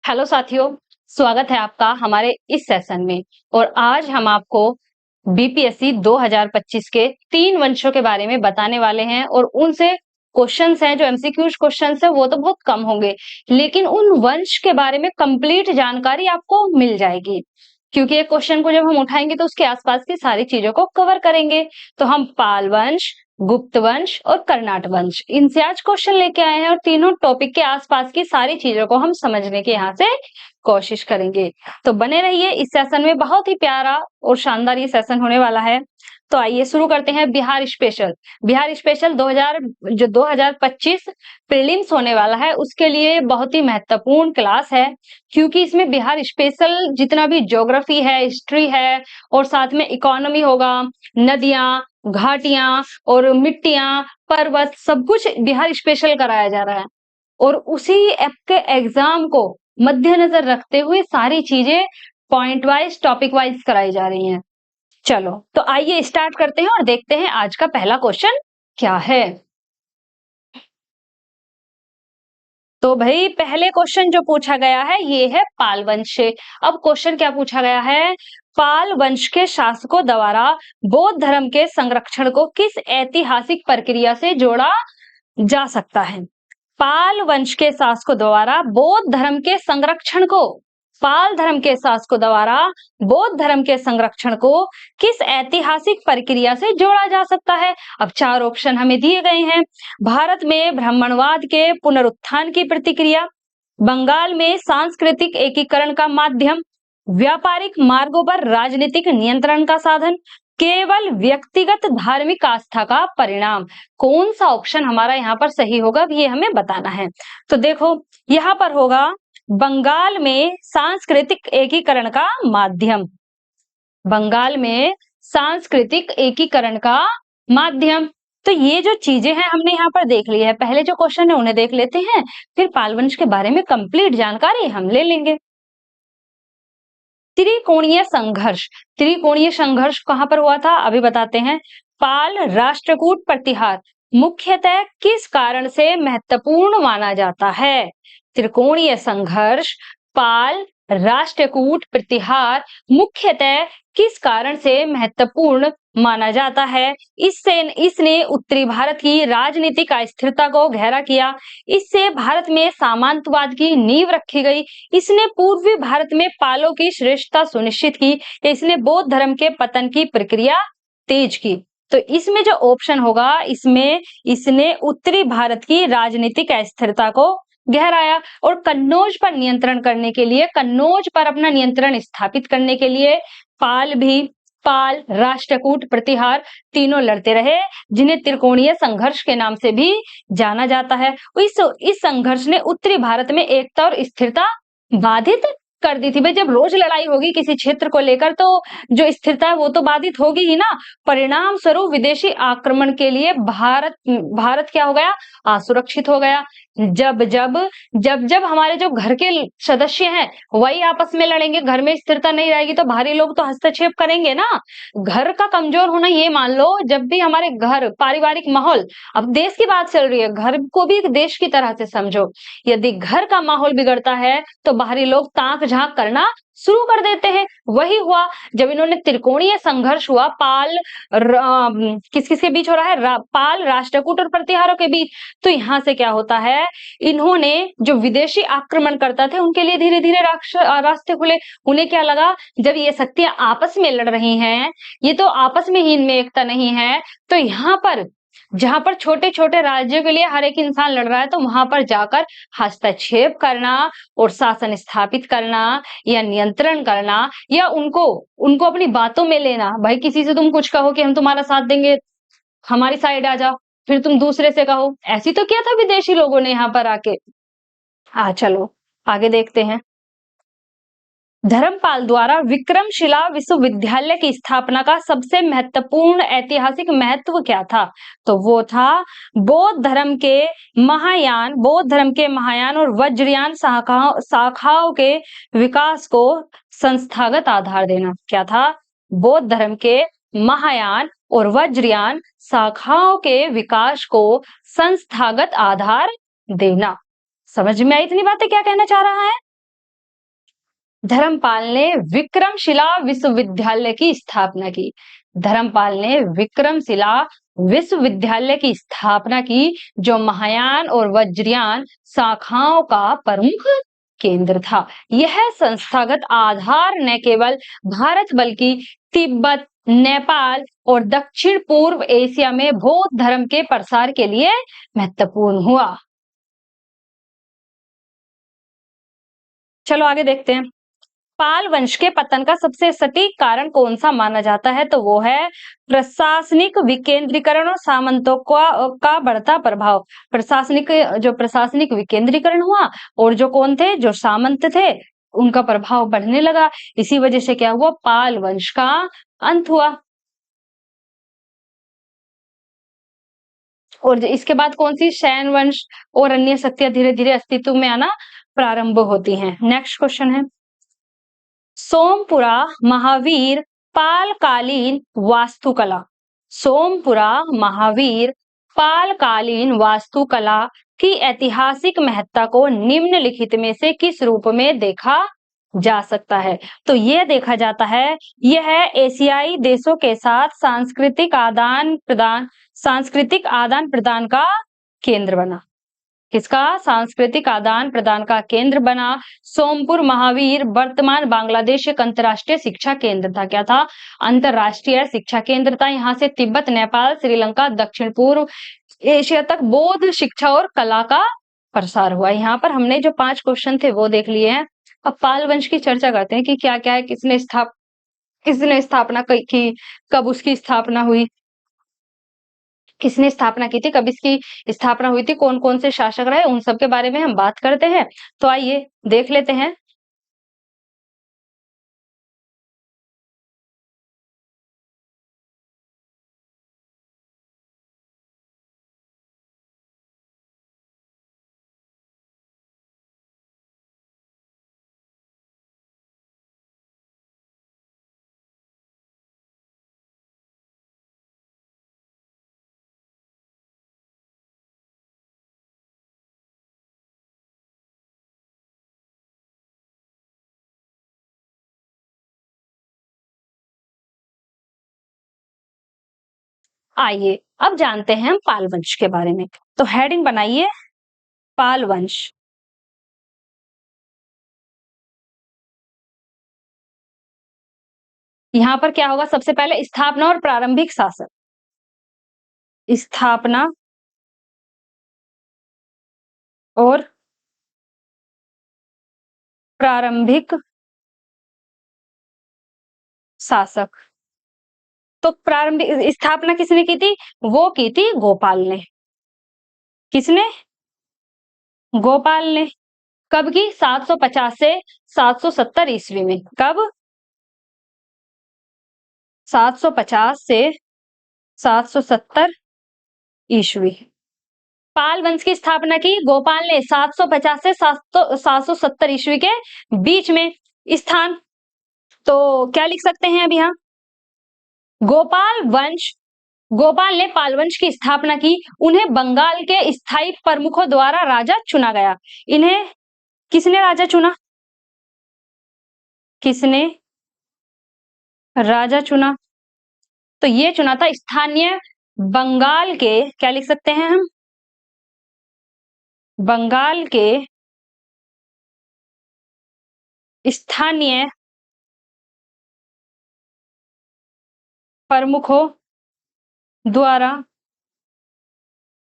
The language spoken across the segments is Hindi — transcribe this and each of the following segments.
हेलो साथियों, स्वागत है आपका हमारे इस सेशन में। और आज हम आपको बीपीएससी 2025 के 3 वंशों के बारे में बताने वाले हैं। और उनसे क्वेश्चंस हैं जो एमसीक्यूज क्वेश्चंस है वो तो बहुत कम होंगे, लेकिन उन वंश के बारे में कंप्लीट जानकारी आपको मिल जाएगी, क्योंकि एक क्वेश्चन को जब हम उठाएंगे तो उसके आसपास की सारी चीजों को कवर करेंगे। तो हम पाल वंश, गुप्त वंश और कर्नाट वंश, इनसे आज क्वेश्चन लेके आए हैं और तीनों टॉपिक के आसपास की सारी चीजों को हम समझने के यहाँ से कोशिश करेंगे। तो बने रहिए इस सेशन में, बहुत ही प्यारा और शानदार ये सेशन होने वाला है। तो आइए शुरू करते हैं Bihar special. Bihar special 2025 prelims होने वाला है, उसके लिए बहुत ही महत्वपूर्ण क्लास है, क्योंकि इसमें बिहार स्पेशल जितना भी ज्योग्राफी है, हिस्ट्री है और साथ में इकोनॉमी होगा, नदियां, घाटियां और मिट्टियां, पर्वत, सब कुछ बिहार स्पेशल कराया जा रहा है। और उसी ऐप के एग्जाम को मद्देनजर रखते हुए सारी चीजें पॉइंट वाइज, टॉपिक वाइज कराई जा रही हैं। चलो तो आइए स्टार्ट करते हैं और देखते हैं आज का पहला क्वेश्चन क्या है। तो भाई पहले क्वेश्चन जो पूछा गया है ये है पाल वंश से। अब क्वेश्चन क्या पूछा गया है? पाल वंश के शासकों द्वारा बौद्ध धर्म के संरक्षण को किस ऐतिहासिक प्रक्रिया से जोड़ा जा सकता है? पाल वंश के शासकों द्वारा बौद्ध धर्म के संरक्षण को, पाल धर्म के शासकों द्वारा बौद्ध धर्म के संरक्षण को किस ऐतिहासिक प्रक्रिया से जोड़ा जा सकता है? अब 4 ऑप्शन हमें दिए गए हैं। भारत में ब्राह्मणवाद के पुनरुत्थान की प्रतिक्रिया, बंगाल में सांस्कृतिक एकीकरण का माध्यम, व्यापारिक मार्गों पर राजनीतिक नियंत्रण का साधन, केवल व्यक्तिगत धार्मिक आस्था का परिणाम। कौन सा ऑप्शन हमारा यहाँ पर सही होगा ये हमें बताना है। तो देखो यहाँ पर होगा बंगाल में सांस्कृतिक एकीकरण का माध्यम, बंगाल में सांस्कृतिक एकीकरण का माध्यम। तो ये जो चीजें हैं हमने यहाँ पर देख ली है। पहले जो क्वेश्चन है उन्हें देख लेते हैं, फिर पाल वंश के बारे में कंप्लीट जानकारी हम ले लेंगे। त्रिकोणीय संघर्ष, त्रिकोणीय संघर्ष कहां पर हुआ था अभी बताते हैं। पाल राष्ट्रकूट प्रतिहार मुख्यतः किस कारण से महत्वपूर्ण माना जाता है? त्रिकोणीय संघर्ष, पाल राष्ट्रकूट प्रतिहार मुख्यतः किस कारण से महत्वपूर्ण माना जाता है? इससे इसने उत्तरी भारत की राजनीतिक अस्थिरता को गहरा किया, इससे भारत में सामंतवाद की नींव रखी गई, इसने पूर्वी भारत में पालों की श्रेष्ठता सुनिश्चित की, इसने बौद्ध धर्म के पतन की प्रक्रिया तेज की। तो इसमें जो ऑप्शन होगा, इसमें इसने उत्तरी भारत की राजनीतिक अस्थिरता को गहराया और कन्नौज पर नियंत्रण करने के लिए, कन्नौज पर अपना नियंत्रण स्थापित करने के लिए पाल राष्ट्रकूट प्रतिहार तीनों लड़ते रहे, जिन्हें त्रिकोणीय संघर्ष के नाम से भी जाना जाता है। इस संघर्ष ने उत्तरी भारत में एकता और स्थिरता बाधित कर दी थी। भाई जब रोज लड़ाई होगी किसी क्षेत्र को लेकर तो जो स्थिरता है वो तो बाधित होगी ही ना। परिणाम स्वरूप विदेशी आक्रमण के लिए भारत क्या हो गया? असुरक्षित हो गया। जब हमारे जो घर के सदस्य हैं वही आपस में लड़ेंगे, घर में स्थिरता नहीं रहेगी तो बाहरी लोग तो हस्तक्षेप करेंगे ना। घर का कमजोर होना, ये मान लो जब भी हमारे घर पारिवारिक माहौल, अब देश की बात चल रही है, घर को भी एक देश की तरह से समझो। यदि घर का माहौल बिगड़ता है तो बाहरी लोग ताक झांक करना शुरू कर देते हैं। वही हुआ जब इन्होंने त्रिकोणीय संघर्ष हुआ, किस किस के बीच हो रहा है? पाल, राष्ट्रकूट और प्रतिहारों के बीच। तो यहाँ से क्या होता है, इन्होंने जो विदेशी आक्रमण करता थे उनके लिए धीरे धीरे रास्ते खुले। उन्हें क्या लगा, जब ये शक्तियां आपस में लड़ रही हैं, ये तो आपस में ही इनमें एकता नहीं है, तो यहाँ पर जहां पर छोटे छोटे राज्यों के लिए हर एक इंसान लड़ रहा है तो वहां पर जाकर हस्तक्षेप करना और शासन स्थापित करना या नियंत्रण करना या उनको उनको अपनी बातों में लेना। भाई किसी से तुम कुछ कहो कि हम तुम्हारा साथ देंगे, हमारी साइड आ जाओ, फिर तुम दूसरे से कहो, ऐसी तो किया था विदेशी लोगों ने यहाँ पर आके। चलो आगे देखते हैं। धर्मपाल द्वारा विक्रमशिला विश्वविद्यालय की स्थापना का सबसे महत्वपूर्ण ऐतिहासिक महत्व क्या था? तो वो था बौद्ध धर्म के महायान और वज्रयान शाखाओं के विकास को संस्थागत आधार देना। क्या था? बौद्ध धर्म के महायान और वज्रयान शाखाओं के विकास को संस्थागत आधार देना। समझ में आई इतनी बातें क्या कहना चाह रहा है? धर्मपाल ने विक्रमशिला विश्वविद्यालय की स्थापना की। धर्मपाल ने विक्रमशिला विश्वविद्यालय की स्थापना की, जो महायान और वज्रयान शाखाओं का प्रमुख केंद्र था। यह संस्थागत आधार न केवल भारत बल्कि तिब्बत, नेपाल और दक्षिण पूर्व एशिया में बौद्ध धर्म के प्रसार के लिए महत्वपूर्ण हुआ। चलो आगे देखते हैं। पाल वंश के पतन का सबसे सटीक कारण कौन सा माना जाता है? तो वो है प्रशासनिक विकेंद्रीकरण और सामंतों का बढ़ता प्रभाव। प्रशासनिक विकेंद्रीकरण हुआ और जो कौन थे, जो सामंत थे, उनका प्रभाव बढ़ने लगा। इसी वजह से क्या हुआ, पाल वंश का अंत हुआ। और इसके बाद कौन सी, शैन वंश और अन्य शक्तियां धीरे धीरे अस्तित्व में आना प्रारंभ होती हैं। नेक्स्ट क्वेश्चन है, सोमपुरा महावीर पालकालीन वास्तुकला। सोमपुरा महावीर पालकालीन वास्तुकला की ऐतिहासिक महत्ता को निम्नलिखित में से किस रूप में देखा जा सकता है? तो यह देखा जाता है, यह एशियाई देशों के साथ सांस्कृतिक आदान प्रदान का केंद्र बना। किसका? सांस्कृतिक आदान प्रदान का केंद्र बना। सोमपुर महावीर वर्तमान बांग्लादेश एक अंतरराष्ट्रीय शिक्षा केंद्र था। क्या था? अंतरराष्ट्रीय शिक्षा केंद्र था। यहाँ से तिब्बत, नेपाल, श्रीलंका, दक्षिण पूर्व एशिया तक बौद्ध शिक्षा और कला का प्रसार हुआ। यहाँ पर हमने जो 5 क्वेश्चन थे वो देख लिए हैं। अब पाल वंश की चर्चा करते हैं कि क्या क्या है, किसने स्थापना की, कब उसकी स्थापना हुई, किसने स्थापना की थी, कब इसकी स्थापना हुई थी, कौन कौन से शासक रहे, उन सब के बारे में हम बात करते हैं। तो आइए देख लेते हैं। आइए अब जानते हैं हम पाल वंश के बारे में। तो हेडिंग बनाइए, पाल वंश। यहाँ पर क्या होगा, सबसे पहले स्थापना और प्रारंभिक शासक। स्थापना और प्रारंभिक शासक। तो प्रारंभिक स्थापना किसने की थी? वो की थी गोपाल ने। किसने? गोपाल ने। कब की? 750 से 770 ईस्वी में। कब? 750 से 770 ईस्वी। पाल वंश की स्थापना की गोपाल ने 750 से 770 ईस्वी के बीच में। स्थान तो क्या लिख सकते हैं अब यहाँ, गोपाल ने पाल वंश की स्थापना की। उन्हें बंगाल के स्थायी प्रमुखों द्वारा राजा चुना गया। इन्हें किसने राजा चुना? किसने राजा चुना? तो ये चुना था स्थानीय बंगाल के, क्या लिख सकते हैं हम, बंगाल के स्थानीय प्रमुखों द्वारा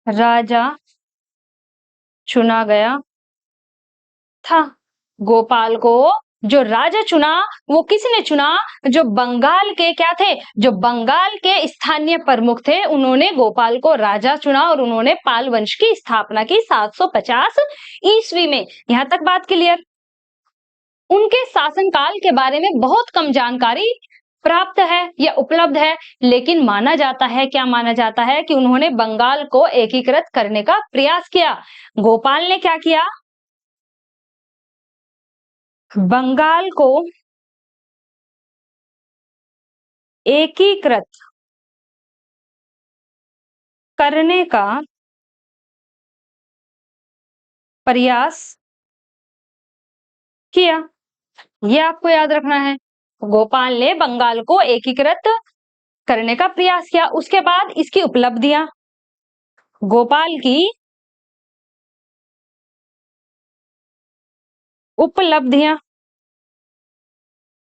राजा चुना गया था। गोपाल को जो राजा चुना, वो किसने चुना? जो बंगाल के क्या थे, जो बंगाल के स्थानीय प्रमुख थे, उन्होंने गोपाल को राजा चुना और उन्होंने पाल वंश की स्थापना की 750 ईस्वी में। यहां तक बात क्लियर? उनके शासनकाल के बारे में बहुत कम जानकारी प्राप्त है या उपलब्ध है, लेकिन माना जाता है, क्या माना जाता है, कि उन्होंने बंगाल को एकीकृत करने का प्रयास किया। गोपाल ने क्या किया? बंगाल को एकीकृत करने का प्रयास किया। ये आपको याद रखना है। गोपाल ने बंगाल को एकीकृत करने का प्रयास किया। उसके बाद इसकी उपलब्धियां, गोपाल की उपलब्धियां,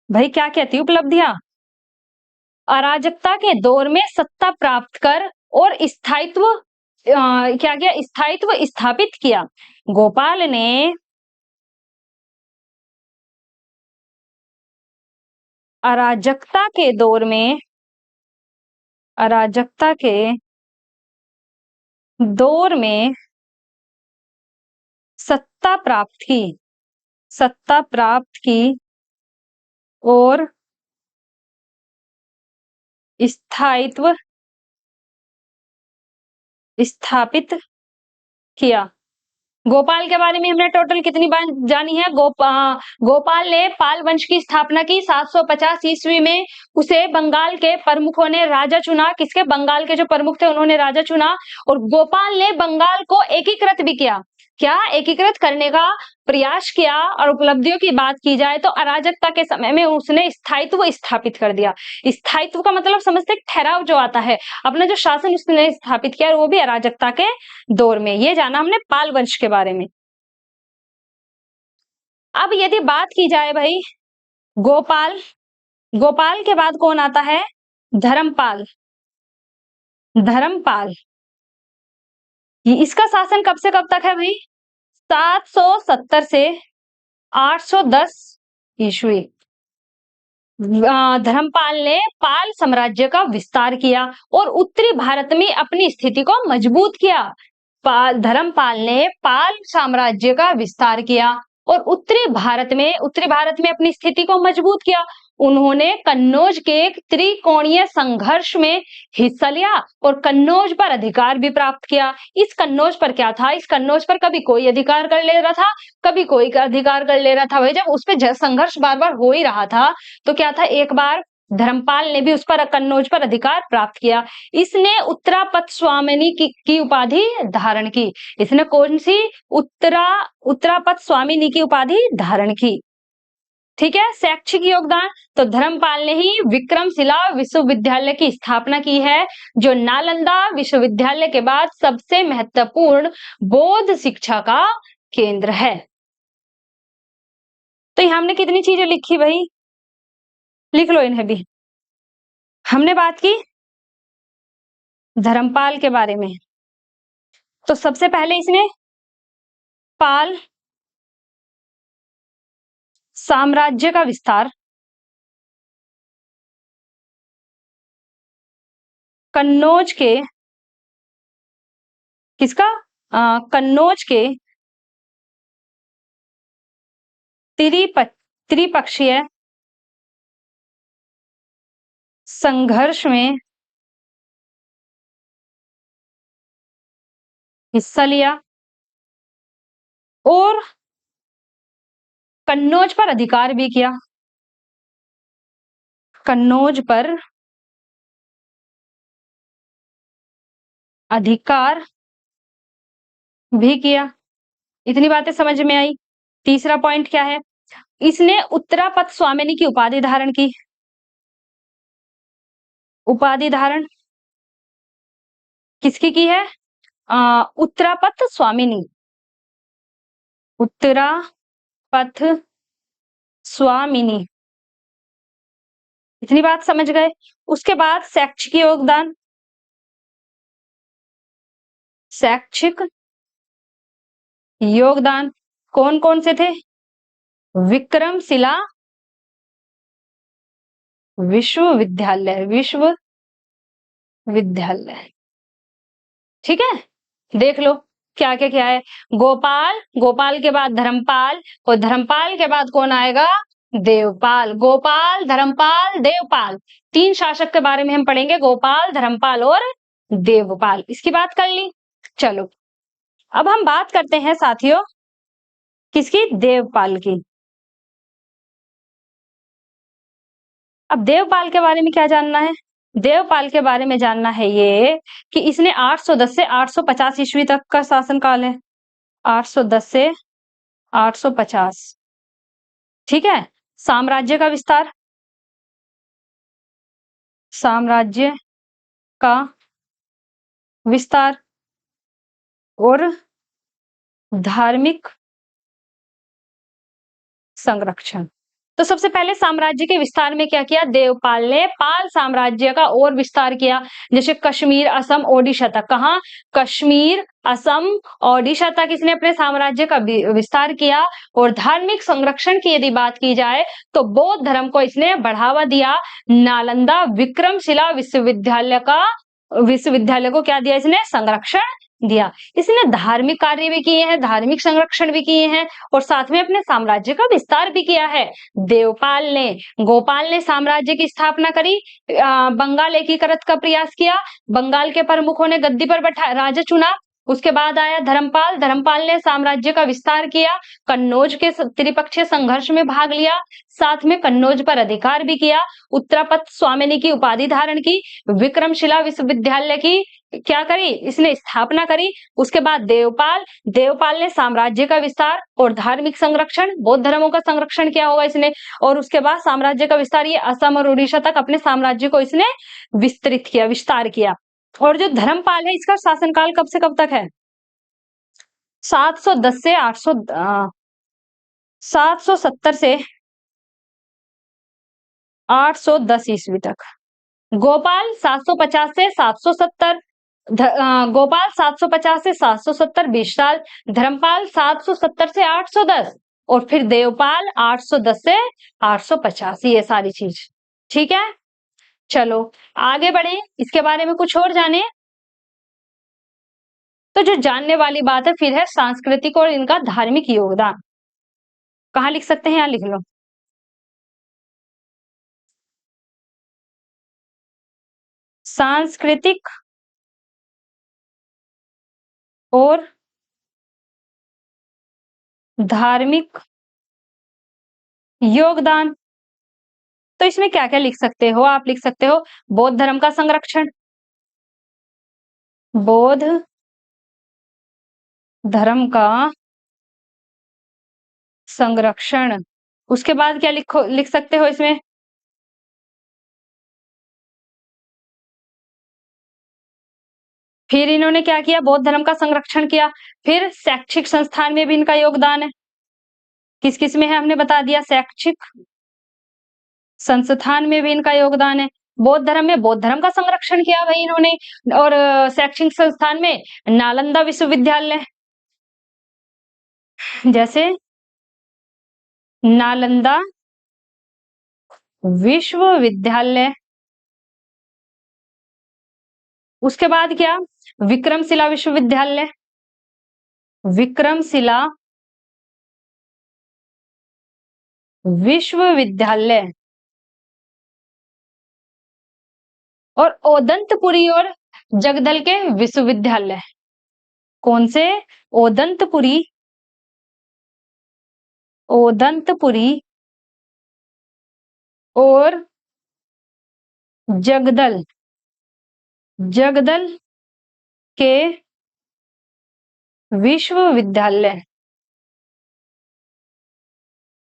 भाई क्या कहती है उपलब्धियां? अराजकता के दौर में सत्ता प्राप्त कर और स्थायित्व क्या किया? स्थायित्व स्थापित किया। गोपाल ने अराजकता के दौर में, अराजकता के दौर में सत्ता प्राप्त की, सत्ता प्राप्त की और स्थायित्व स्थापित किया। गोपाल के बारे में हमने टोटल कितनी बार जानी है? गोपाल ने पाल वंश की स्थापना की 750 ईस्वी में। उसे बंगाल के प्रमुखों ने राजा चुना। किसके? बंगाल के जो प्रमुख थे उन्होंने राजा चुना। और गोपाल ने बंगाल को एकीकृत भी किया। क्या? एकीकृत करने का प्रयास किया। और उपलब्धियों की बात की जाए तो अराजकता के समय में उसने स्थायित्व स्थापित कर दिया। स्थायित्व का मतलब समझते, ठहराव जो आता है, अपना जो शासन उसने स्थापित किया, वो भी अराजकता के दौर में। ये जाना हमने पाल वंश के बारे में। अब यदि बात की जाए भाई गोपाल, गोपाल के बाद कौन आता है? धर्मपाल। धर्मपाल, इसका शासन कब से कब तक है भाई? 770 से 810 ईस्वी। धर्मपाल ने पाल साम्राज्य का विस्तार किया और उत्तरी भारत में अपनी स्थिति को मजबूत किया। धर्मपाल ने पाल साम्राज्य का विस्तार किया और उत्तरी भारत में अपनी स्थिति को मजबूत किया। उन्होंने कन्नौज के एक त्रिकोणीय संघर्ष में हिस्सा लिया और कन्नौज पर अधिकार भी प्राप्त किया। इस कन्नौज पर क्या था? इस कन्नौज पर कभी कोई अधिकार कर ले रहा था, कभी कोई अधिकार कर ले रहा था। भाई जब उस पर संघर्ष बार बार हो ही रहा था तो क्या था, एक बार धर्मपाल ने भी उस पर, कन्नौज पर अधिकार प्राप्त किया। इसने उत्तरापथ स्वामिनी की उपाधि धारण की। इसने कौन सी? उत्तरापथ स्वामिनी की उपाधि धारण की। ठीक है। शैक्षिक योगदान, तो धर्मपाल ने ही विक्रमशिला विश्वविद्यालय की स्थापना की है, जो नालंदा विश्वविद्यालय के बाद सबसे महत्वपूर्ण बौद्ध शिक्षा का केंद्र है। तो यहां हमने कितनी चीजें लिखी भाई? लिख लो इन्हें भी। हमने बात की धर्मपाल के बारे में, तो सबसे पहले इसने पाल साम्राज्य का विस्तार, कन्नौज के, किसका? कन्नौज के त्रिपक्षीय संघर्ष में हिस्सा लिया और कन्नौज पर अधिकार भी किया। कन्नौज पर अधिकार भी किया। इतनी बातें समझ में आई। तीसरा पॉइंट क्या है? इसने उत्तरापथ स्वामिनी की उपाधि धारण की। उपाधि धारण किसकी की है? उत्तरापथ स्वामिनी। उत्तरापथ स्वामिनी, इतनी बात समझ गए। उसके बाद शैक्षिक योगदान, शैक्षिक योगदान कौन कौन से थे? विक्रमशिला विश्वविद्यालय, विश्वविद्यालय। ठीक है, देख लो क्या क्या क्या है। गोपाल, गोपाल के बाद धर्मपाल, और धर्मपाल के बाद कौन आएगा? देवपाल। गोपाल, धर्मपाल, देवपाल, तीन शासक के बारे में हम पढ़ेंगे, गोपाल, धर्मपाल और देवपाल। इसकी बात कर ली। चलो अब हम बात करते हैं साथियों किसकी? देवपाल की। अब देवपाल के बारे में क्या जानना है? देवपाल के बारे में जानना है ये कि इसने 810 से 850 ईस्वी तक का शासनकाल है। 810 से 850, ठीक है। साम्राज्य का विस्तार, साम्राज्य का विस्तार और धार्मिक संरक्षण। तो सबसे पहले साम्राज्य के विस्तार में क्या किया, देवपाल ने पाल साम्राज्य का और विस्तार किया, जैसे कश्मीर, असम, ओडिशा तक। कहा, कश्मीर, असम, ओडिशा तक इसने अपने साम्राज्य का विस्तार किया। और धार्मिक संरक्षण की यदि बात की जाए तो बौद्ध धर्म को इसने बढ़ावा दिया। नालंदा विक्रमशिला विश्वविद्यालय को क्या दिया इसने, संरक्षण दिया। इसने धार्मिक कार्य भी किए हैं, धार्मिक संरक्षण भी किए हैं और साथ में अपने साम्राज्य का विस्तार भी किया है। गोपाल ने साम्राज्य की स्थापना करी, बंगाल एकीकृत का प्रयास किया, बंगाल के प्रमुखों ने गद्दी पर बैठा राजा चुना। उसके बाद आया धर्मपाल ने साम्राज्य का विस्तार किया, कन्नौज के त्रिपक्षीय संघर्ष में भाग लिया, साथ में कन्नौज पर अधिकार भी किया, उत्तरापथ स्वामिनी की उपाधि धारण की, विक्रमशिला विश्वविद्यालय की क्या करी इसने, स्थापना करी। उसके बाद देवपाल ने साम्राज्य का विस्तार और धार्मिक संरक्षण, बौद्ध धर्मों का संरक्षण किया होगा इसने। और उसके बाद साम्राज्य का विस्तार, ये असम और उड़ीसा तक अपने साम्राज्य को इसने विस्तार किया। और जो धर्मपाल है इसका शासनकाल कब से कब तक है, 710 से 770 से 810 ईस्वी तक। गोपाल 750 से 770, गोपाल 750 से 770 20 साल, धर्मपाल 770 से 810 और फिर देवपाल 810 से 885, ये सारी चीज। ठीक है, चलो आगे बढ़े, इसके बारे में कुछ और जाने। तो जो जानने वाली बात है फिर है सांस्कृतिक और इनका धार्मिक योगदान। कहाँ लिख सकते हैं, यहाँ लिख लो। सांस्कृतिक और धार्मिक योगदान। तो इसमें क्या क्या लिख सकते हो, आप लिख सकते हो बौद्ध धर्म का संरक्षण, बौद्ध धर्म का संरक्षण। उसके बाद क्या लिख सकते हो इसमें, फिर इन्होंने क्या किया, बौद्ध धर्म का संरक्षण किया। फिर शैक्षिक संस्थान में भी इनका योगदान है, किस किस में है हमने बता दिया, शैक्षिक संस्थान में भी इनका योगदान है। बौद्ध धर्म का संरक्षण किया भाई इन्होंने। और शैक्षिक संस्थान में नालंदा विश्वविद्यालय, जैसे नालंदा विश्वविद्यालय। उसके बाद क्या, विक्रमशिला विश्वविद्यालय, विक्रमशिला विश्वविद्यालय। और ओदंतपुरी और जगदल के विश्वविद्यालय। कौन से, ओदंतपुरी और जगदल के विश्वविद्यालय।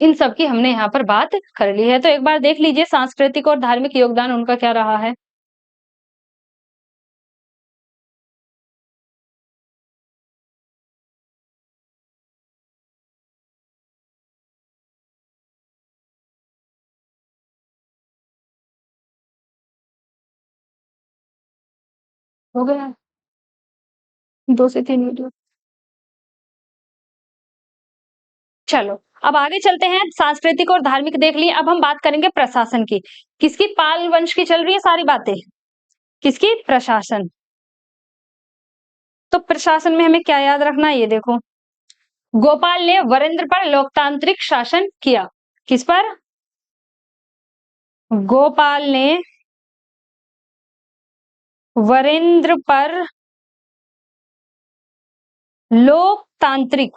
इन सब की हमने यहाँ पर बात कर ली है। तो एक बार देख लीजिए सांस्कृतिक और धार्मिक योगदान उनका क्या रहा है। हो गया 2 से 3 वीडियो। चलो अब आगे चलते हैं, सांस्कृतिक और धार्मिक देख लिए, अब हम बात करेंगे प्रशासन की। किसकी, पाल वंश की चल रही है सारी बातें, किसकी, प्रशासन। तो प्रशासन में हमें क्या याद रखना है, ये देखो, गोपाल ने वरेंद्र पर लोकतांत्रिक शासन किया। किस पर, गोपाल ने वरेंद्र पर लोकतांत्रिक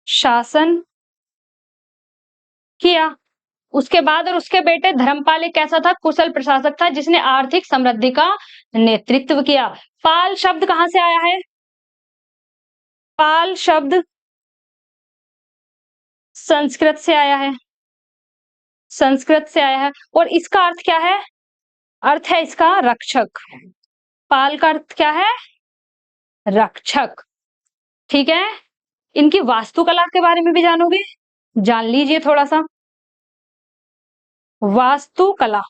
शासन किया। उसके बाद और उसके बेटे धर्मपाल एक ऐसा था, कुशल प्रशासक था जिसने आर्थिक समृद्धि का नेतृत्व किया। पाल शब्द कहां से आया है, पाल शब्द संस्कृत से आया है, संस्कृत से आया है। और इसका अर्थ क्या है? अर्थ है इसका रक्षक। पाल का अर्थ क्या है? रक्षक। ठीक है। इनकी वास्तुकला के बारे में भी जानोगे, जान लीजिए थोड़ा सा। वास्तुकला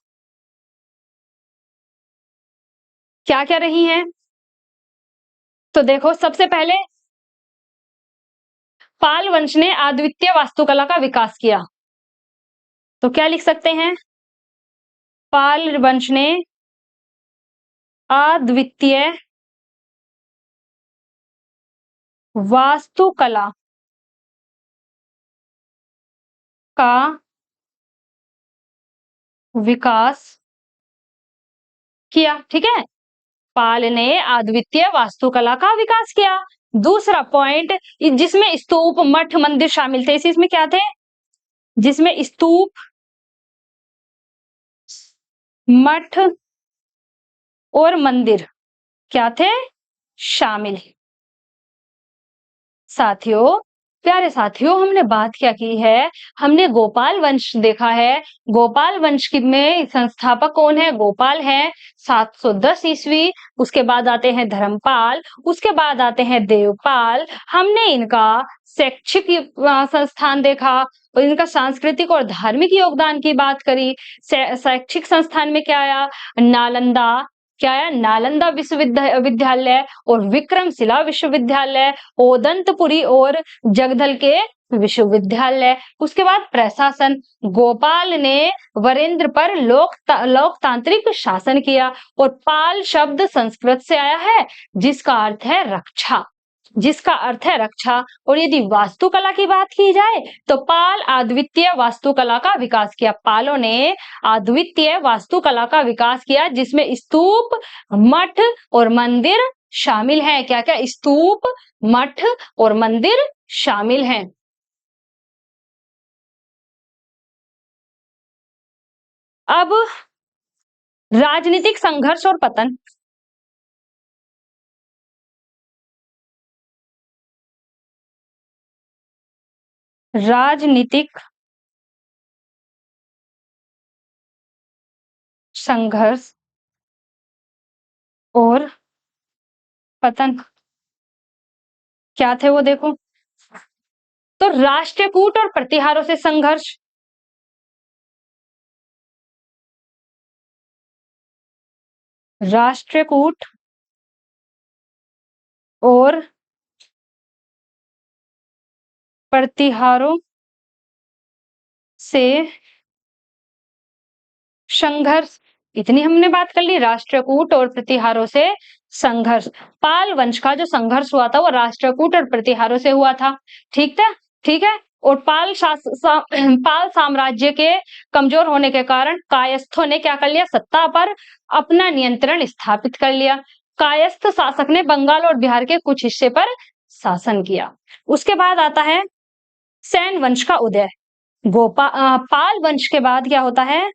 क्या क्या रही है? तो देखो, सबसे पहले पाल वंश ने अद्वितीय वास्तुकला का विकास किया। तो क्या लिख सकते हैं? पाल वंश ने अद्वितीय वास्तुकला का विकास किया। ठीक है, पाल ने अद्वितीय वास्तुकला का विकास किया। दूसरा पॉइंट, जिसमें स्तूप, मठ, मंदिर शामिल थे। इसमें क्या थे? जिसमें स्तूप, मठ और मंदिर क्या थे? शामिल। साथियों, प्यारे साथियों, हमने बात क्या की है? हमने गोपाल वंश देखा है। गोपाल वंश में संस्थापक कौन है? गोपाल है, 710 ईस्वी। उसके बाद आते हैं धर्मपाल, उसके बाद आते हैं देवपाल। हमने इनका शैक्षिक संस्थान देखा और इनका सांस्कृतिक और धार्मिक योगदान की बात करी। शैक्षिक संस्थान में क्या आया? नालंदा। क्या है? नालंदा विश्वविद्यालय और विक्रमशिला विश्वविद्यालय, ओदंतपुरी और जगदल के विश्वविद्यालय। उसके बाद प्रशासन, गोपाल ने वरेंद्र पर लोकतांत्रिक शासन किया। और पाल शब्द संस्कृत से आया है, जिसका अर्थ है रक्षा, जिसका अर्थ है रक्षा। और यदि वास्तुकला की बात की जाए तो पाल अद्वितीय वास्तुकला का विकास किया। पालों ने अद्वितीय वास्तुकला का विकास किया, जिसमें स्तूप, मठ और मंदिर शामिल हैं। क्या क्या? स्तूप, मठ और मंदिर शामिल हैं। अब राजनीतिक संघर्ष और पतन। राजनीतिक संघर्ष और पतन क्या थे वो देखो। तो राष्ट्रकूट और प्रतिहारों से संघर्ष, राष्ट्रकूट और प्रतिहारों से संघर्ष। इतनी हमने बात कर ली, राष्ट्रकूट और प्रतिहारों से संघर्ष। पाल वंश का जो संघर्ष हुआ था वो राष्ट्रकूट और प्रतिहारों से हुआ था। ठीक था, ठीक है। और पाल साम्राज्य के कमजोर होने के कारण कायस्थों ने क्या कर लिया? सत्ता पर अपना नियंत्रण स्थापित कर लिया। कायस्थ शासक ने बंगाल और बिहार के कुछ हिस्से पर शासन किया। उसके बाद आता है सैन वंश का उदय। पाल वंश के बाद क्या होता है?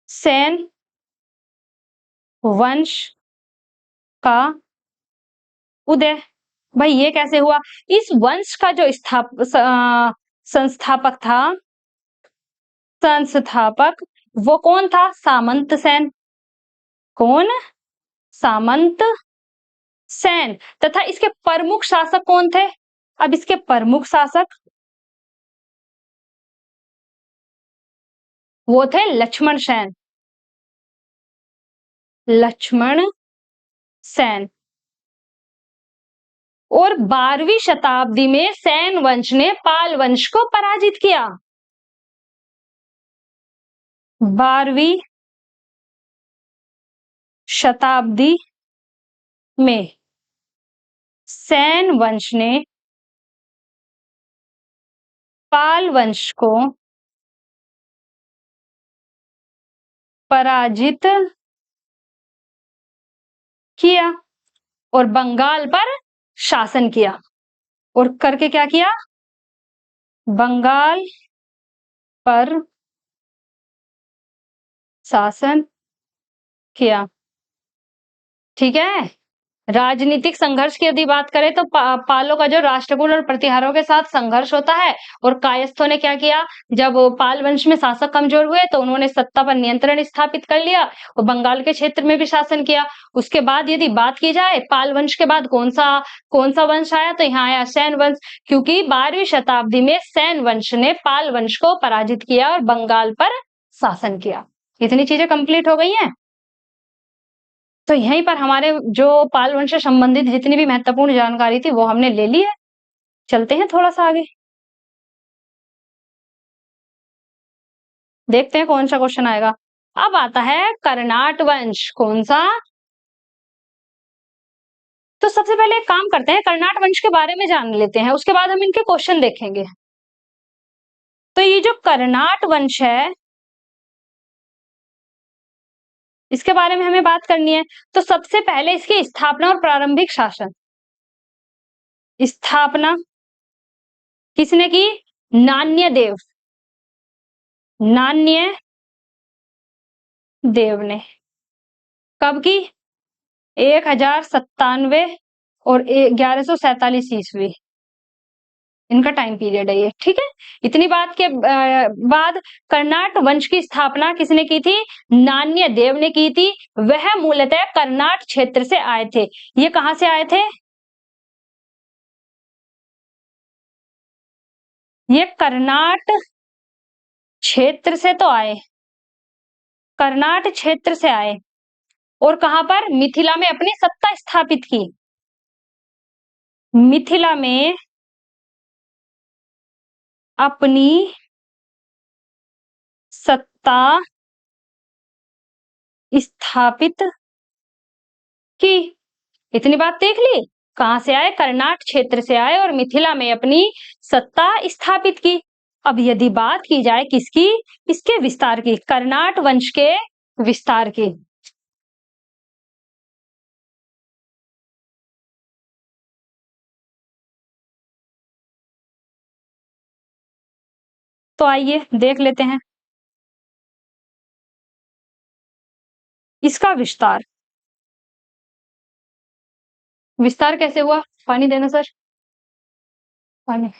सैन वंश का उदय। भाई ये कैसे हुआ? इस वंश का जो संस्थापक था, संस्थापक, वो कौन था? सामंत सेन। कौन? सामंत सेन। तथा इसके प्रमुख शासक कौन थे? अब इसके प्रमुख शासक वो थे लक्ष्मण सेन। लक्ष्मण सेन। और 12वीं शताब्दी में सैन वंश ने पाल वंश को पराजित किया। 12वीं शताब्दी में सैन वंश ने पाल वंश को पराजित किया और बंगाल पर शासन किया। और करके क्या किया? बंगाल पर शासन किया। ठीक है, राजनीतिक संघर्ष की यदि बात करें तो पालों का जो राष्ट्रकूट और प्रतिहारों के साथ संघर्ष होता है, और कायस्थों ने क्या किया, जब पाल वंश में शासक कमजोर हुए तो उन्होंने सत्ता पर नियंत्रण स्थापित कर लिया और बंगाल के क्षेत्र में भी शासन किया। उसके बाद यदि बात की जाए पाल वंश के बाद कौन सा वंश आया, तो यहाँ आया सैन वंश, क्योंकि 12वीं शताब्दी में सैन वंश ने पाल वंश को पराजित किया और बंगाल पर शासन किया। इतनी चीजें कंप्लीट हो गई हैं। तो यहीं पर हमारे जो पाल वंश से संबंधित जितनी भी महत्वपूर्ण जानकारी थी वो हमने ले ली है। चलते हैं थोड़ा सा आगे, देखते हैं कौन सा क्वेश्चन आएगा। अब आता है कर्नाट वंश। कौन सा? तो सबसे पहले एक काम करते हैं, कर्नाट वंश के बारे में जान लेते हैं, उसके बाद हम इनके क्वेश्चन देखेंगे। तो ये जो कर्नाट वंश है इसके बारे में हमें बात करनी है। तो सबसे पहले इसकी स्थापना और प्रारंभिक शासन। स्थापना किसने की? नान्य देव। नान्य देव ने। कब की? 1097 और 1147 ईस्वी, इनका टाइम पीरियड है ये। ठीक है, इतनी बात के बाद कर्नाट वंश की स्थापना किसने की थी? नान्य देव ने की थी। वह मूलतः कर्नाट क्षेत्र से आए थे। ये कहां से आए थे? ये कर्नाट क्षेत्र से तो आए, कर्नाट क्षेत्र से आए, और कहां पर? मिथिला में अपनी सत्ता स्थापित की। मिथिला में अपनी सत्ता स्थापित की। इतनी बात देख ली। कहां से आए? कर्नाट क्षेत्र से आए और मिथिला में अपनी सत्ता स्थापित की। अब यदि बात की जाए किसकी? इसके विस्तार की, कर्नाट वंश के विस्तार की। तो आइए देख लेते हैं इसका विस्तार। विस्तार कैसे हुआ? पानी देना सर, पानी।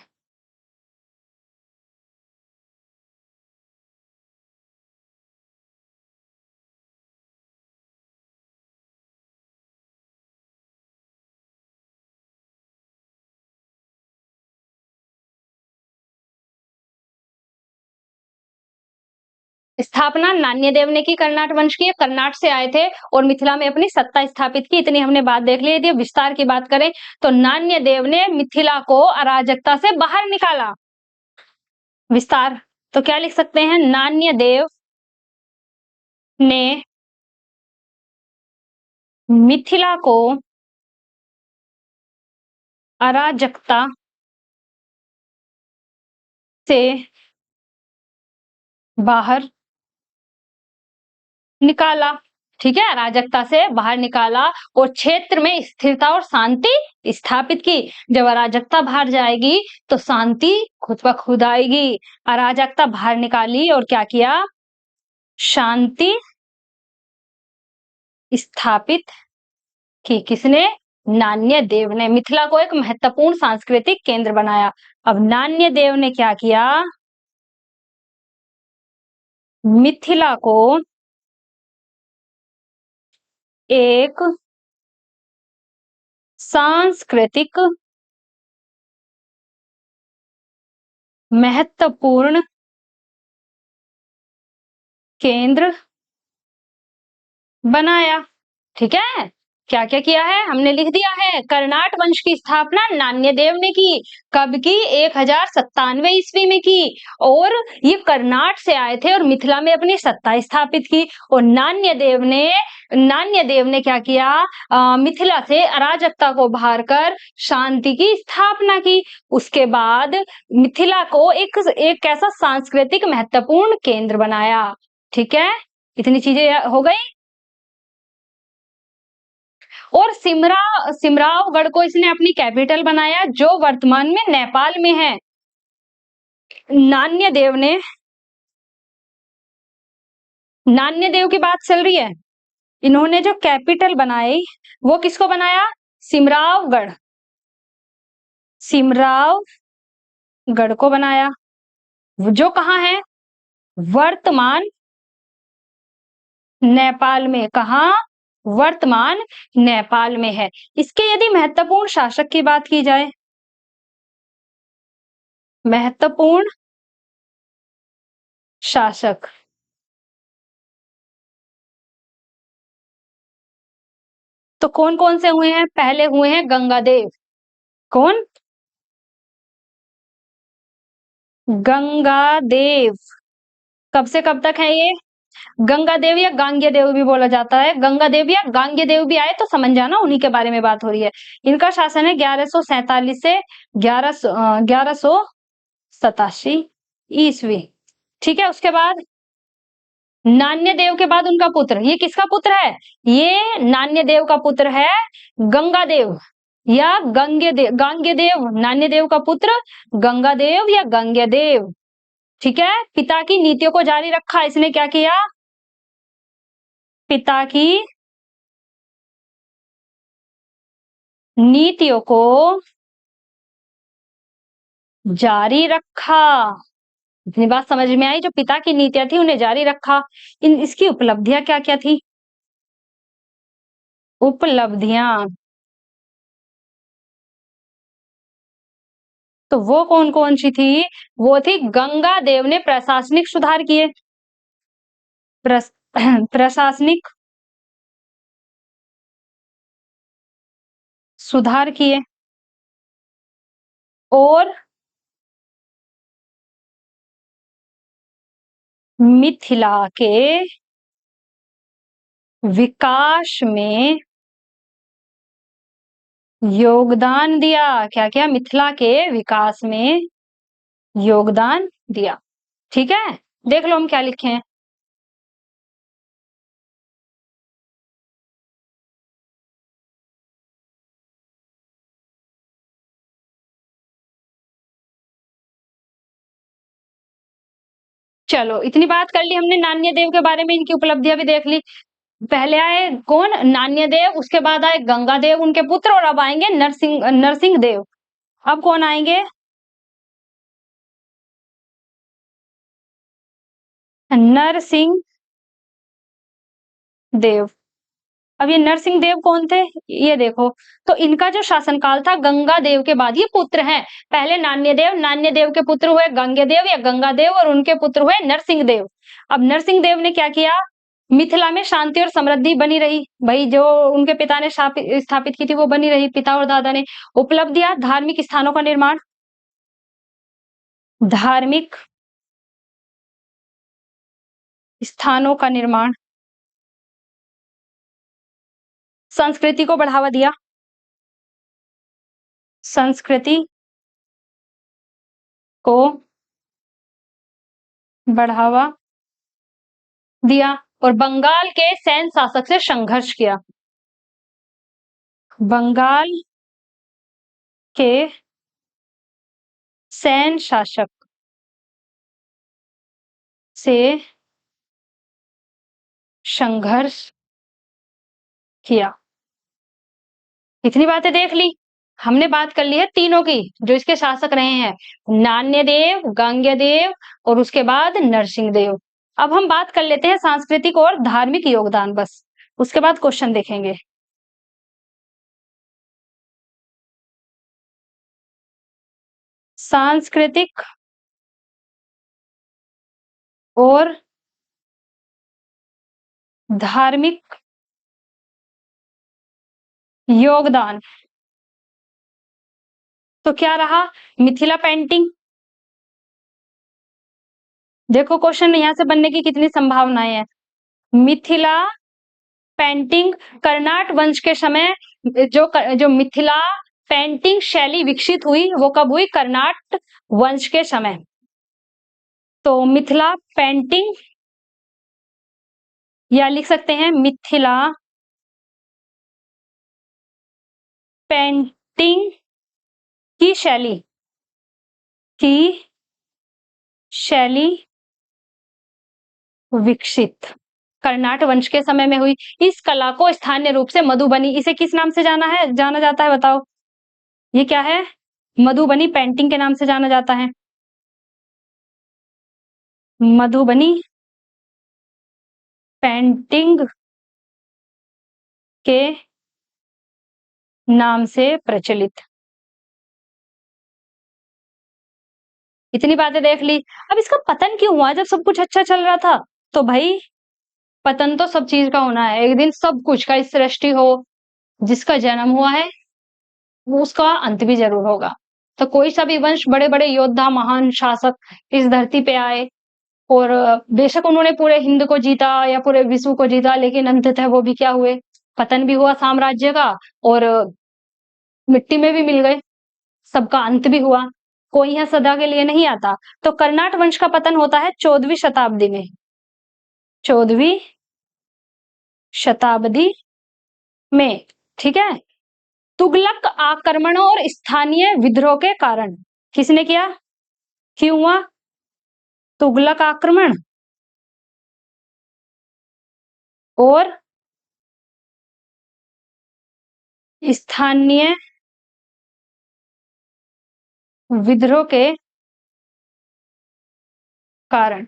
स्थापना नान्य देव ने की कर्नाट वंश की, कर्नाट से आए थे और मिथिला में अपनी सत्ता स्थापित की। इतनी हमने बात देख ली थी। विस्तार की बात करें तो नान्य देव ने मिथिला को अराजकता से बाहर निकाला। विस्तार तो क्या लिख सकते हैं? नान्य देव ने मिथिला को अराजकता से बाहर निकाला। ठीक है, अराजकता से बाहर निकाला और क्षेत्र में स्थिरता और शांति स्थापित की। जब अराजकता बाहर जाएगी तो शांति खुद ब खुद आएगी। अराजकता बाहर निकाली और क्या किया? शांति स्थापित की। किसने? नान्य देव ने। मिथिला को एक महत्वपूर्ण सांस्कृतिक केंद्र बनाया। अब नान्य देव ने क्या किया? मिथिला को एक सांस्कृतिक महत्वपूर्ण केंद्र बनाया। ठीक है, क्या क्या किया है हमने लिख दिया है। कर्नाट वंश की स्थापना नान्य देव ने की। कब की? 1097 ईस्वी में की। और ये कर्नाट से आए थे और मिथिला में अपनी सत्ता स्थापित की। और नान्य देव ने क्या किया? मिथिला से अराजकता को बाहर कर शांति की स्थापना की। उसके बाद मिथिला को एक ऐसा सांस्कृतिक महत्वपूर्ण केंद्र बनाया। ठीक है, इतनी चीजें हो गई। और सिमरावगढ़ को इसने अपनी कैपिटल बनाया, जो वर्तमान में नेपाल में है। नान्य देव की बात चल रही है। इन्होंने जो कैपिटल बनाई वो किसको बनाया? सिमरावगढ़, सिमरावगढ़ को बनाया, जो कहाँ है? वर्तमान नेपाल में। कहाँ? वर्तमान नेपाल में है। इसके यदि महत्वपूर्ण शासक की बात की जाए, महत्वपूर्ण शासक, तो कौन कौन से हुए हैं? पहले हुए हैं गंगादेव। कौन? गंगादेव। कब से कब तक है ये? गंगादेव या गांगे देव भी बोला जाता है। गंगादेव या गांगे देव भी आए तो समझ जाना उन्हीं के बारे में बात हो रही है। इनका शासन है 1147 से 1187 ईस्वी। ठीक है। उसके बाद नान्य देव के बाद उनका पुत्र, ये किसका पुत्र है? ये नान्य देव का पुत्र है गंगादेव या गांगे देव। नान्य देव का पुत्र गंगादेव या गांगे देव। ठीक है। पिता की नीतियों को जारी रखा। इसने क्या किया? पिता की नीतियों को जारी रखा। इतनी बात समझ में आई? जो पिता की नीतियां थी उन्हें जारी रखा। इसकी उपलब्धियां क्या क्या थी? उपलब्धियां तो वो कौन कौन सी थी? वो थी गंगा देव ने प्रशासनिक सुधार किए। प्रशासनिक सुधार किए और मिथिला के विकास में योगदान दिया। क्या क्या? मिथिला के विकास में योगदान दिया। ठीक है। देख लो हम क्या लिखे हैं। चलो इतनी बात कर ली हमने नान्य देव के बारे में, इनकी उपलब्धियां भी देख ली। पहले आए कौन? नान्य देव। उसके बाद आए गंगा देव उनके पुत्र, और अब आएंगे नरसिंह देव। अब कौन आएंगे? नरसिंह देव। अब ये नरसिंह देव कौन थे? ये देखो, तो इनका जो शासनकाल था गंगा देव के बाद, ये पुत्र हैं। पहले नान्य देव के पुत्र हुए गंगे देव या गंगा देव, और उनके पुत्र हुए नरसिंह देव। अब नरसिंह देव ने क्या किया? मिथिला में शांति और समृद्धि बनी रही। भाई जो उनके पिता ने स्थापित की थी वो बनी रही, पिता और दादा ने। उपलब्धियां, धार्मिक स्थानों का निर्माण, धार्मिक स्थानों का निर्माण, संस्कृति को बढ़ावा दिया, संस्कृति को बढ़ावा दिया, और बंगाल के सैन्य शासक से संघर्ष किया। बंगाल के सैन्य शासक से संघर्ष किया। इतनी बातें देख ली हमने। बात कर ली है तीनों की जो इसके शासक रहे हैं, नान्य देव, गांग्य देव और उसके बाद नरसिंह देव। अब हम बात कर लेते हैं सांस्कृतिक और धार्मिक योगदान, बस उसके बाद क्वेश्चन देखेंगे। सांस्कृतिक और धार्मिक योगदान तो क्या रहा? मिथिला पेंटिंग। देखो क्वेश्चन यहाँ से बनने की कितनी संभावनाएं हैं। मिथिला पेंटिंग, कर्नाट वंश के समय जो मिथिला पेंटिंग शैली विकसित हुई वो कब हुई? कर्नाट वंश के समय। तो मिथिला पेंटिंग, या लिख सकते हैं मिथिला पेंटिंग की शैली विकसित कर्नाट वंश के समय में हुई। इस कला को स्थानीय रूप से मधुबनी, इसे किस नाम से जाना जाता है बताओ? ये क्या है? मधुबनी पेंटिंग के नाम से जाना जाता है। मधुबनी पेंटिंग के नाम से प्रचलित। इतनी बातें देख ली। अब इसका पतन क्यों हुआ जब सब कुछ अच्छा चल रहा था? तो भाई पतन तो सब चीज का होना है, एक दिन सब कुछ का सृष्टि हो, जिसका जन्म हुआ है वो उसका अंत भी जरूर होगा। तो कोई सा भी वंश, बड़े बड़े योद्धा, महान शासक इस धरती पे आए और बेशक उन्होंने पूरे हिंद को जीता या पूरे विश्व को जीता, लेकिन अंततः वो भी क्या हुए? पतन भी हुआ साम्राज्य का, और मिट्टी में भी मिल गए, सबका अंत भी हुआ। कोई यहाँ सदा के लिए नहीं आता। तो कर्नाट वंश का पतन होता है 14वीं शताब्दी में। 14वीं शताब्दी में, ठीक है। तुगलक आक्रमणों और स्थानीय विद्रोह के कारण। किसने किया? क्यों हुआ तुगलक आक्रमण और स्थानीय विद्रोह के कारण?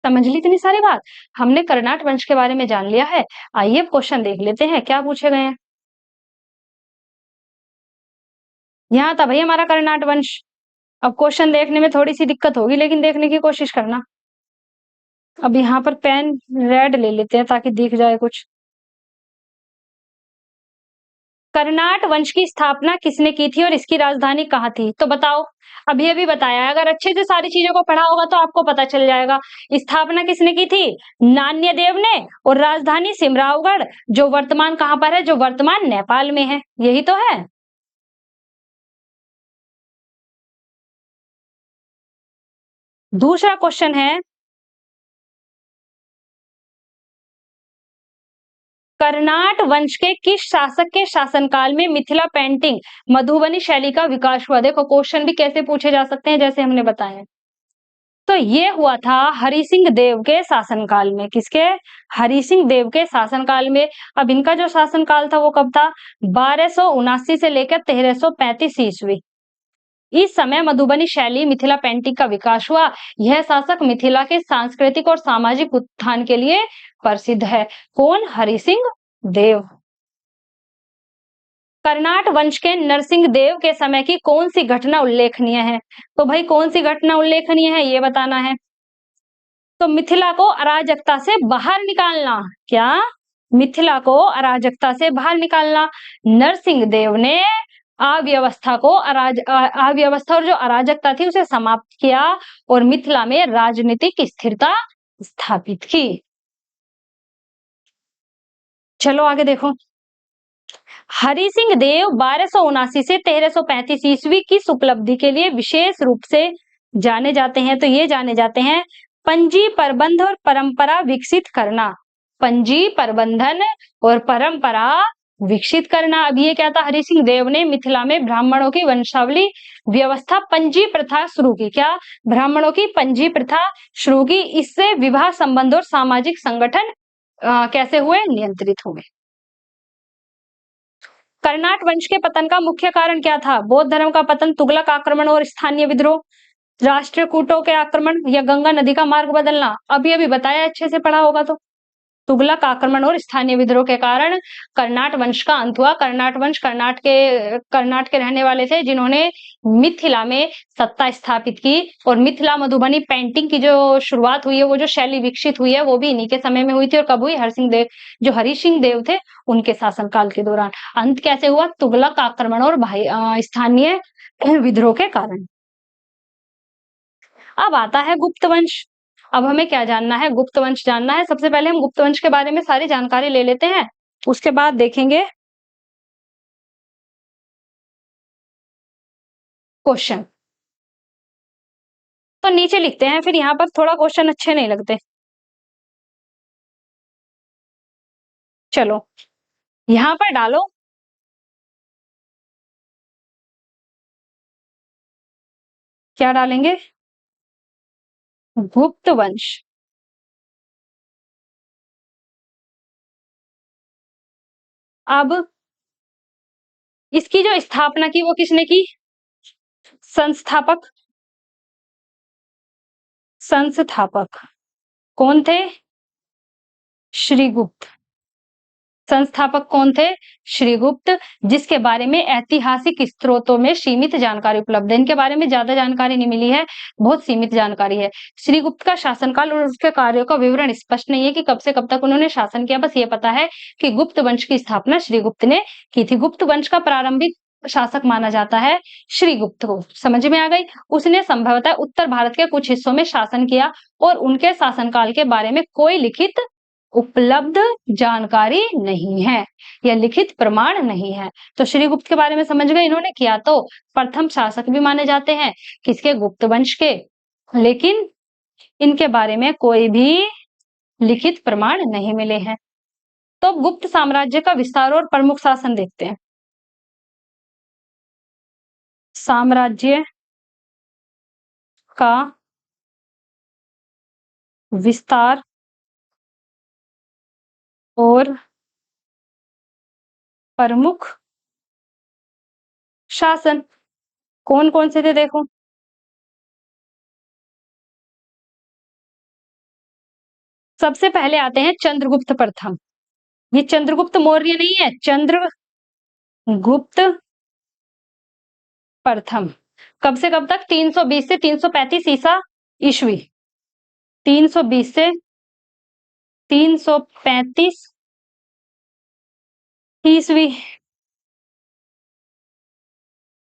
समझ ली इतनी सारी बात? हमने कर्नाट वंश के बारे में जान लिया है। आइए क्वेश्चन देख लेते हैं क्या पूछे गए हैं। यहाँ था भाई हमारा कर्नाट वंश। अब क्वेश्चन देखने में थोड़ी सी दिक्कत होगी, लेकिन देखने की कोशिश करना। अब यहाँ पर पेन रेड ले लेते हैं ताकि दिख जाए कुछ। कर्नाट वंश की स्थापना किसने की थी और इसकी राजधानी कहाँ थी? तो बताओ, अभी अभी बताया है। अगर अच्छे से सारी चीजों को पढ़ा होगा तो आपको पता चल जाएगा। स्थापना किसने की थी? नान्यदेव ने। और राजधानी सिमरावगढ़, जो वर्तमान कहाँ पर है? जो वर्तमान नेपाल में है। यही तो है। दूसरा क्वेश्चन है, कर्नाट वंश के किस शासक के शासनकाल में मिथिला पेंटिंग, मधुबनी शैली का विकास हुआ? देखो क्वेश्चन भी कैसे पूछे जा सकते हैं, जैसे हमने बताया। तो ये हुआ था हरि सिंह देव के शासनकाल में। किसके? हरि सिंह देव के शासनकाल में। अब इनका जो शासनकाल था वो कब था? 1279 से लेकर 1335 ईस्वी। इस समय मधुबनी शैली, मिथिला पेंटिंग का विकास हुआ। यह शासक मिथिला के सांस्कृतिक और सामाजिक उत्थान के लिए प्रसिद्ध है। कौन? हरि सिंह देव। कर्नाट वंश के नरसिंह देव के समय की कौन सी घटना उल्लेखनीय है? तो भाई कौन सी घटना उल्लेखनीय है ये बताना है। तो मिथिला को अराजकता से बाहर निकालना। क्या? मिथिला को अराजकता से बाहर निकालना। नरसिंह देव ने अव्यवस्था और जो अराजकता थी उसे समाप्त किया और मिथिला में राजनीतिक स्थिरता स्थापित की। चलो आगे देखो। हरि सिंह देव 1279 से 1335 ईस्वी किस उपलब्धि के लिए विशेष रूप से जाने जाते हैं? तो ये जाने जाते हैं पंजी प्रबंध और परंपरा विकसित करना। पंजी प्रबंधन और परंपरा विकसित करना। अब ये क्या था? हरि सिंह देव ने मिथिला में ब्राह्मणों की वंशावली व्यवस्था, पंजी प्रथा शुरू की। क्या? ब्राह्मणों की पंजी प्रथा शुरू की। इससे विवाह संबंध और सामाजिक संगठन कैसे हुए? नियंत्रित हुए। कर्नाट वंश के पतन का मुख्य कारण क्या था? बौद्ध धर्म का पतन, तुगलक आक्रमण और स्थानीय विद्रोह, राष्ट्रकूटों के आक्रमण, या गंगा नदी का मार्ग बदलना? अभी अभी बताया, अच्छे से पढ़ा होगा तो। तुगलक आक्रमण और स्थानीय विद्रोह के कारण कर्नाट वंश का अंत हुआ। कर्नाट वंश कर्नाट के रहने वाले थे, जिन्होंने मिथिला में सत्ता स्थापित की। और मिथिला मधुबनी पेंटिंग की जो शुरुआत हुई है, वो जो शैली विकसित हुई है, वो भी इन्हीं के समय में हुई थी। और कब हुई? हरि सिंह देव थे उनके शासनकाल के दौरान। अंत कैसे हुआ? तुगलक आक्रमण और स्थानीय विद्रोह के कारण। अब आता है गुप्त वंश। अब हमें क्या जानना है? गुप्त वंश जानना है। सबसे पहले हम गुप्त वंश के बारे में सारी जानकारी ले लेते हैं, उसके बाद देखेंगे क्वेश्चन। तो नीचे लिखते हैं, फिर यहाँ पर थोड़ा क्वेश्चन अच्छे नहीं लगते। चलो यहाँ पर डालो, क्या डालेंगे? गुप्त वंश। अब इसकी जो स्थापना की वो किसने की? संस्थापक संस्थापक कौन थे? श्रीगुप्त। संस्थापक कौन थे? श्रीगुप्त, जिसके बारे में ऐतिहासिक स्रोतों में सीमित जानकारी उपलब्ध है। इनके बारे में ज्यादा जानकारी नहीं मिली है, बहुत सीमित जानकारी है। श्रीगुप्त का शासनकाल और उसके कार्यों का विवरण स्पष्ट नहीं है कि कब से कब तक उन्होंने शासन किया। बस ये पता है कि गुप्त वंश की स्थापना श्रीगुप्त ने की थी। गुप्त वंश का प्रारंभिक शासक माना जाता है श्रीगुप्त को। समझ में आ गई? उसने संभवतः उत्तर भारत के कुछ हिस्सों में शासन किया और उनके शासनकाल के बारे में कोई लिखित उपलब्ध जानकारी नहीं है या लिखित प्रमाण नहीं है। तो श्रीगुप्त के बारे में समझ गए। इन्होंने किया तो प्रथम शासक भी माने जाते हैं किसके? गुप्त वंश के, लेकिन इनके बारे में कोई भी लिखित प्रमाण नहीं मिले हैं। तो गुप्त साम्राज्य का विस्तार और प्रमुख शासन देखते हैं। साम्राज्य का विस्तार और प्रमुख शासन कौन कौन से थे? देखो, सबसे पहले आते हैं चंद्रगुप्त प्रथम। ये चंद्रगुप्त मौर्य नहीं है, चंद्रगुप्त प्रथम। कब से कब तक? 320 से 335 ईसा ईस्वी। 320 से 335 ईस्वी।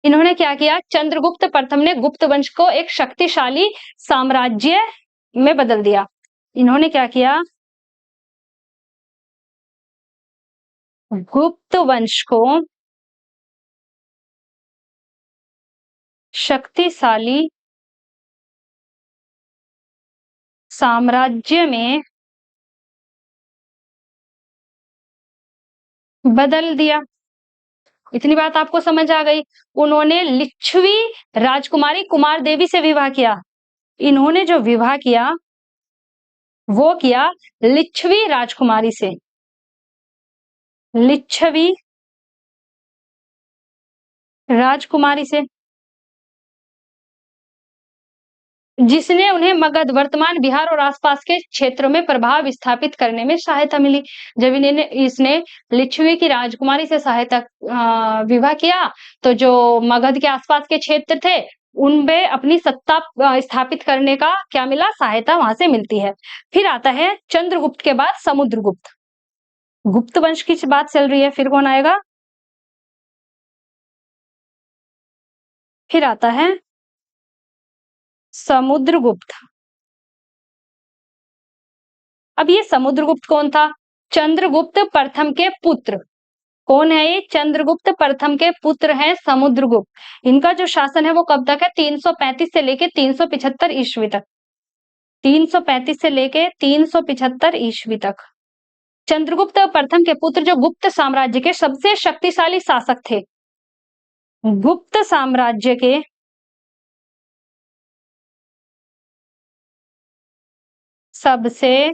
इन्होंने क्या किया? चंद्रगुप्त प्रथम ने गुप्त वंश को एक शक्तिशाली साम्राज्य में बदल दिया। इन्होंने क्या किया? गुप्त वंश को शक्तिशाली साम्राज्य में बदल दिया। इतनी बात आपको समझ आ गई। उन्होंने लिच्छवी राजकुमारी कुमार देवी से विवाह किया। इन्होंने जो विवाह किया वो किया लिच्छवी राजकुमारी से। लिच्छवी राजकुमारी से, जिसने उन्हें मगध, वर्तमान बिहार और आसपास के क्षेत्रों में प्रभाव स्थापित करने में सहायता मिली। जब इसने लिच्छवी की राजकुमारी से सहायता विवाह किया तो जो मगध के आसपास के क्षेत्र थे उनमें अपनी सत्ता स्थापित करने का क्या मिला? सहायता वहां से मिलती है। फिर आता है चंद्रगुप्त के बाद समुद्रगुप्त। गुप्त वंश की बात चल रही है, फिर कौन आएगा? फिर आता है समुद्रगुप्त। अब ये समुद्रगुप्त कौन था? चंद्रगुप्त प्रथम के पुत्र। कौन है ये? चंद्रगुप्त प्रथम के पुत्र हैं समुद्रगुप्त। इनका जो शासन है वो कब तक है? 335 से लेके 375 ईस्वी तक। 335 से लेके 375 ईस्वी तक। चंद्रगुप्त प्रथम के पुत्र जो गुप्त साम्राज्य के सबसे शक्तिशाली शासक थे। गुप्त साम्राज्य के सबसे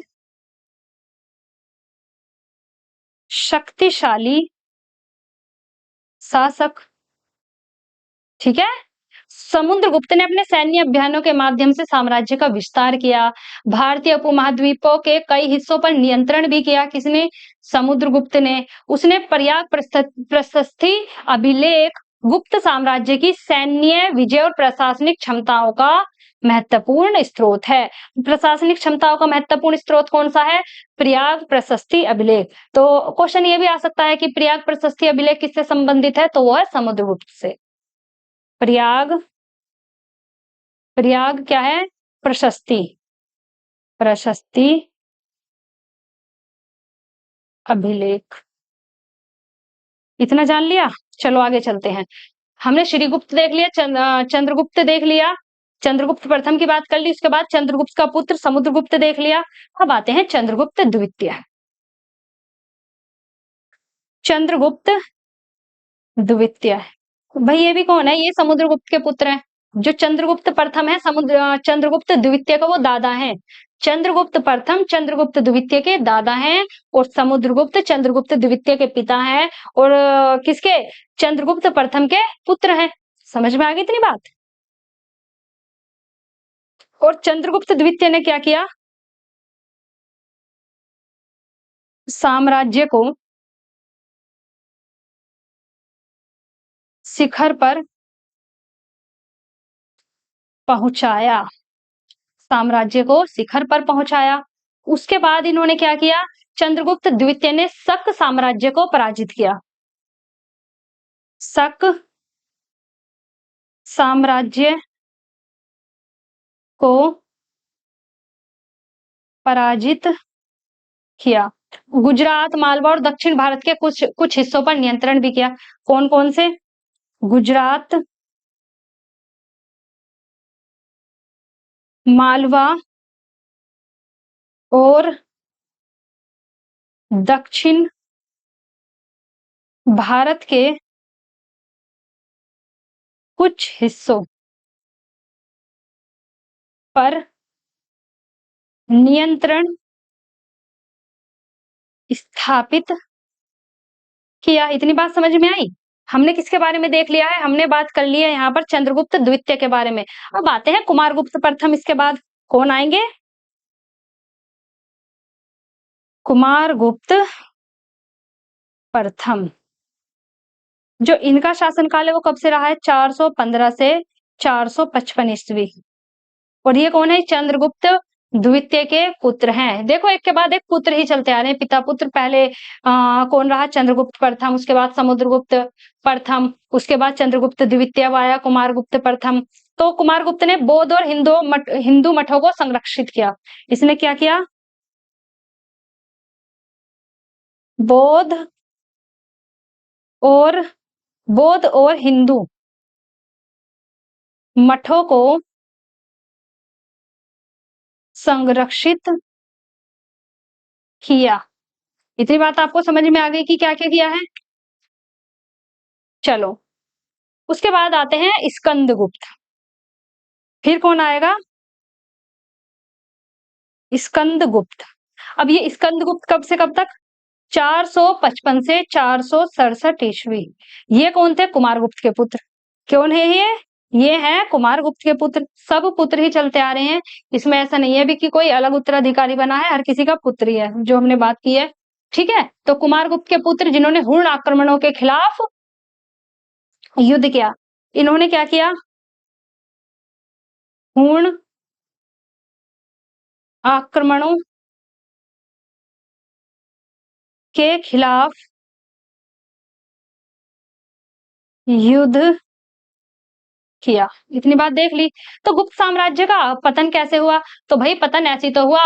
शक्तिशाली शासक। ठीक है। समुद्रगुप्त ने अपने सैन्य अभियानों के माध्यम से साम्राज्य का विस्तार किया। भारतीय उपमहाद्वीपों के कई हिस्सों पर नियंत्रण भी किया। किसने? समुद्रगुप्त ने। उसने प्रयाग प्रशस्ति अभिलेख गुप्त साम्राज्य की सैन्य विजय और प्रशासनिक क्षमताओं का महत्वपूर्ण स्रोत है। प्रशासनिक क्षमताओं का महत्वपूर्ण स्रोत कौन सा है? प्रयाग प्रशस्ति अभिलेख। तो क्वेश्चन ये भी आ सकता है कि प्रयाग प्रशस्ति अभिलेख किससे संबंधित है? तो वो है समुद्रगुप्त से। प्रयाग, प्रयाग क्या है? प्रशस्ति, प्रशस्ति अभिलेख। इतना जान लिया? चलो आगे चलते हैं। हमने श्रीगुप्त देख लिया, चंद्रगुप्त देख लिया, चंद्रगुप्त प्रथम की बात कर ली, उसके बाद चंद्रगुप्त का पुत्र समुद्रगुप्त देख लिया। अब आते हैं चंद्रगुप्त द्वितीय। चंद्रगुप्त द्वितीय भाई ये भी कौन है? ये समुद्रगुप्त के पुत्र हैं। जो चंद्रगुप्त प्रथम है चंद्रगुप्त द्वितीय का वो दादा है। चंद्रगुप्त प्रथम चंद्रगुप्त द्वितीय के दादा हैं और समुद्रगुप्त चंद्रगुप्त द्वितीय के पिता हैं और किसके, चंद्रगुप्त प्रथम के पुत्र हैं। समझ में आ गई इतनी बात। और चंद्रगुप्त द्वितीय ने क्या किया, साम्राज्य को शिखर पर पहुंचाया, साम्राज्य को शिखर पर पहुंचाया। उसके बाद इन्होंने क्या किया, चंद्रगुप्त द्वितीय ने शक साम्राज्य को पराजित किया, शक साम्राज्य को पराजित किया। गुजरात, मालवा और दक्षिण भारत के कुछ कुछ हिस्सों पर नियंत्रण भी किया। कौन कौन से, गुजरात, मालवा और दक्षिण भारत के कुछ हिस्सों पर नियंत्रण स्थापित किया। इतनी बात समझ में आई। हमने किसके बारे में देख लिया है, हमने बात कर ली है यहाँ पर चंद्रगुप्त द्वितीय के बारे में। अब आते हैं कुमारगुप्त प्रथम। इसके बाद कौन आएंगे, कुमारगुप्त प्रथम। जो इनका शासनकाल है वो कब से रहा है, 415 से 455 ईस्वी। और ये कौन है, चंद्रगुप्त द्वितीय के पुत्र हैं। देखो एक के बाद एक पुत्र ही चलते आ रहे हैं, पिता पुत्र। पहले कौन रहा, चंद्रगुप्त प्रथम, उसके बाद समुद्रगुप्त प्रथम, उसके बाद चंद्रगुप्त द्वितीय आया, कुमारगुप्त प्रथम। तो कुमारगुप्त ने बौद्ध और हिंदू मठों को संरक्षित किया। इसने क्या किया, बौद्ध और हिंदू मठों को संरक्षित किया। इतनी बात आपको समझ में आ गई कि क्या क्या किया है। चलो उसके बाद आते हैं स्कंदगुप्त। फिर कौन आएगा, स्कंदगुप्त। अब ये स्कंदगुप्त कब से कब तक, 455 से 467 ईस्वी। ये कौन थे, कुमारगुप्त के पुत्र। कौन है ये है कुमारगुप्त के पुत्र। सब पुत्र ही चलते आ रहे हैं, इसमें ऐसा नहीं है भी कि कोई अलग उत्तराधिकारी बना है, हर किसी का पुत्र ही है, जो हमने बात की है। ठीक है, तो कुमारगुप्त के पुत्र जिन्होंने हुण आक्रमणों के खिलाफ युद्ध किया। इन्होंने क्या किया, हुण आक्रमणों के खिलाफ युद्ध किया। इतनी बात देख ली। तो गुप्त साम्राज्य का पतन कैसे हुआ, तो भाई पतन ऐसी तो हुआ,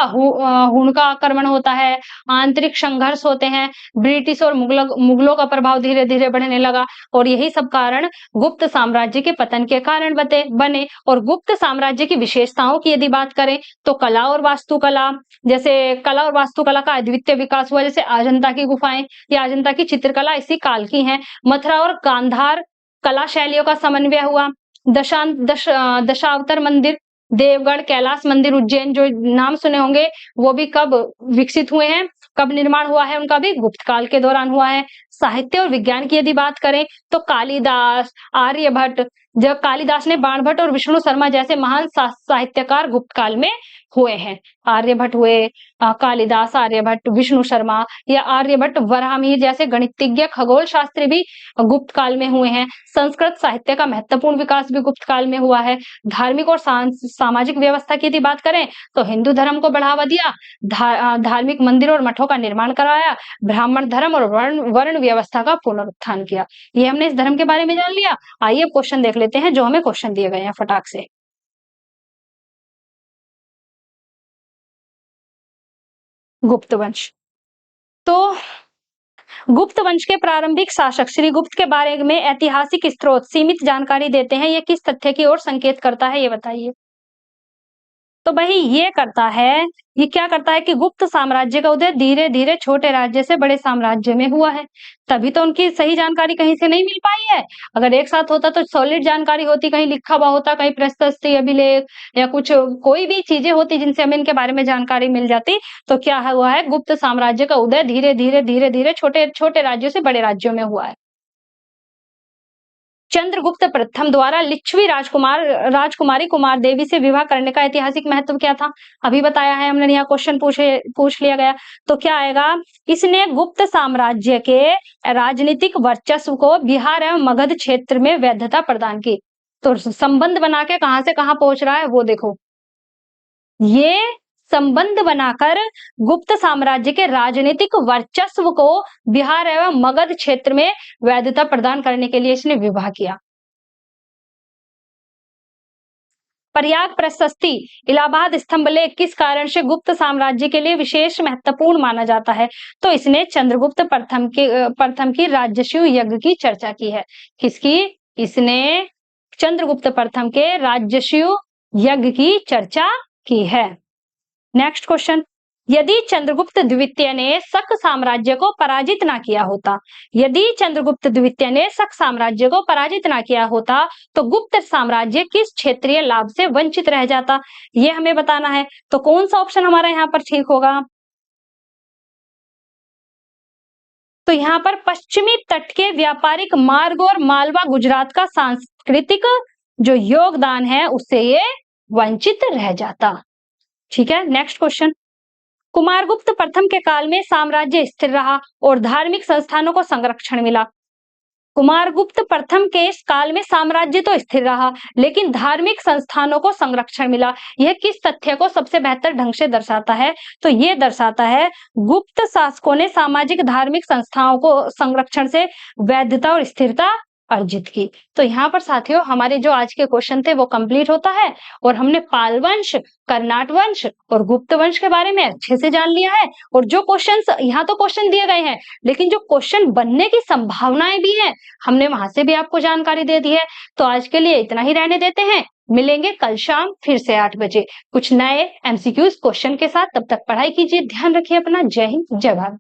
हुण का आक्रमण होता है, आंतरिक संघर्ष होते हैं, ब्रिटिश और मुगलों का प्रभाव धीरे धीरे बढ़ने लगा और यही सब कारण गुप्त साम्राज्य के पतन के कारण बने। और गुप्त साम्राज्य की विशेषताओं की यदि बात करें तो कला और वास्तुकला, जैसे कला और वास्तुकला का अद्वितीय विकास हुआ, जैसे अजंता की गुफाएं या अजंता की चित्रकला इसी काल की है। मथुरा और गांधार कला शैलियों का समन्वय हुआ। दशावतार मंदिर, देवगढ़, कैलाश मंदिर, उज्जैन, जो नाम सुने होंगे वो भी कब विकसित हुए हैं, कब निर्माण हुआ है उनका भी, गुप्त काल के दौरान हुआ है। साहित्य और विज्ञान की यदि बात करें तो कालिदास, आर्यभट्ट, जब कालिदास ने बाणभट्ट और विष्णु शर्मा जैसे महान साहित्यकार गुप्त काल में हुए हैं। आर्यभट्ट हुए, कालिदास, आर्यभट्ट, विष्णु शर्मा या आर्यभट्ट, वराहमिहिर जैसे गणितज्ञ, खगोल शास्त्री भी गुप्त काल में हुए हैं। संस्कृत साहित्य का महत्वपूर्ण विकास भी गुप्त काल में हुआ है। धार्मिक और सामाजिक व्यवस्था की यदि बात करें तो हिंदू धर्म को बढ़ावा दिया, धार्मिक मंदिर और मठों का निर्माण कराया, ब्राह्मण धर्म और वर्ण व्यवस्था का पुनरुत्थान किया। ये हमने इस धर्म के बारे में जान लिया। आइए क्वेश्चन देख लेते हैं जो हमें क्वेश्चन दिए गए हैं फटाक से। गुप्त वंश, तो गुप्त वंश के प्रारंभिक शासक श्री गुप्त के बारे में ऐतिहासिक स्रोत सीमित जानकारी देते हैं। ये किस तथ्य की ओर संकेत करता है, ये बताइए। तो भाई ये क्या करता है कि गुप्त साम्राज्य का उदय धीरे धीरे छोटे राज्य से बड़े साम्राज्य में हुआ है। तभी तो उनकी सही जानकारी कहीं से नहीं मिल पाई है। अगर एक साथ होता तो सॉलिड जानकारी होती, कहीं लिखा हुआ होता, कहीं प्रशस्ति अभिलेख या कुछ कोई भी चीजें होती जिनसे हमें इनके बारे में जानकारी मिल जाती। तो क्या हुआ है, गुप्त साम्राज्य का उदय धीरे धीरे छोटे छोटे राज्यों से बड़े राज्यों में हुआ है। चंद्रगुप्त प्रथम द्वारा लिच्छवी राजकुमारी कुमार देवी से विवाह करने का ऐतिहासिक महत्व क्या था? अभी बताया है हमने, यहाँ क्वेश्चन पूछ लिया गया। तो क्या आएगा, इसने गुप्त साम्राज्य के राजनीतिक वर्चस्व को बिहार एवं मगध क्षेत्र में वैधता प्रदान की। तो संबंध बना के कहां से कहां पहुंच रहा है वो देखो, ये संबंध बनाकर गुप्त साम्राज्य के राजनीतिक वर्चस्व को बिहार एवं मगध क्षेत्र में वैधता प्रदान करने के लिए इसने विवाह किया। प्रयाग प्रशस्ति इलाहाबाद स्तंभ लेख किस कारण से गुप्त साम्राज्य के लिए विशेष महत्वपूर्ण माना जाता है? तो इसने चंद्रगुप्त प्रथम की राजस्व यज्ञ की चर्चा की है। किसकी? इसने चंद्रगुप्त प्रथम के राजस्व यज्ञ की चर्चा की है। नेक्स्ट क्वेश्चन, यदि चंद्रगुप्त द्वितीय ने शक साम्राज्य को पराजित ना किया होता, यदि चंद्रगुप्त द्वितीय ने शक साम्राज्य को पराजित ना किया होता तो गुप्त साम्राज्य किस क्षेत्रीय लाभ से वंचित रह जाता, ये हमें बताना है। तो कौन सा ऑप्शन हमारा यहाँ पर ठीक होगा? तो यहाँ पर पश्चिमी तट के व्यापारिक मार्ग और मालवा गुजरात का सांस्कृतिक जो योगदान है उससे ये वंचित रह जाता। ठीक है, नेक्स्ट क्वेश्चन, कुमारगुप्त प्रथम के काल में साम्राज्य स्थिर रहा और धार्मिक संस्थानों को संरक्षण मिला। कुमारगुप्त प्रथम के इस काल में साम्राज्य तो स्थिर रहा लेकिन धार्मिक संस्थानों को संरक्षण मिला। यह किस तथ्य को सबसे बेहतर ढंग से दर्शाता है? तो ये दर्शाता है गुप्त शासकों ने सामाजिक धार्मिक संस्थाओं को संरक्षण से वैधता और स्थिरता अर्जित की। तो यहाँ पर साथियों हमारे जो आज के क्वेश्चन थे वो कंप्लीट होता है और हमने पाल वंश, कर्नाट वंश और गुप्त वंश के बारे में अच्छे से जान लिया है। और जो क्वेश्चंस यहाँ तो क्वेश्चन दिए गए हैं लेकिन जो क्वेश्चन बनने की संभावनाएं भी हैं हमने वहां से भी आपको जानकारी दे दी है। तो आज के लिए इतना ही रहने देते हैं, मिलेंगे कल शाम फिर से 8 बजे कुछ नए एमसीक्यूज क्वेश्चन के साथ। तब तक पढ़ाई कीजिए, ध्यान रखिए अपना। जय हिंद, जय भारत।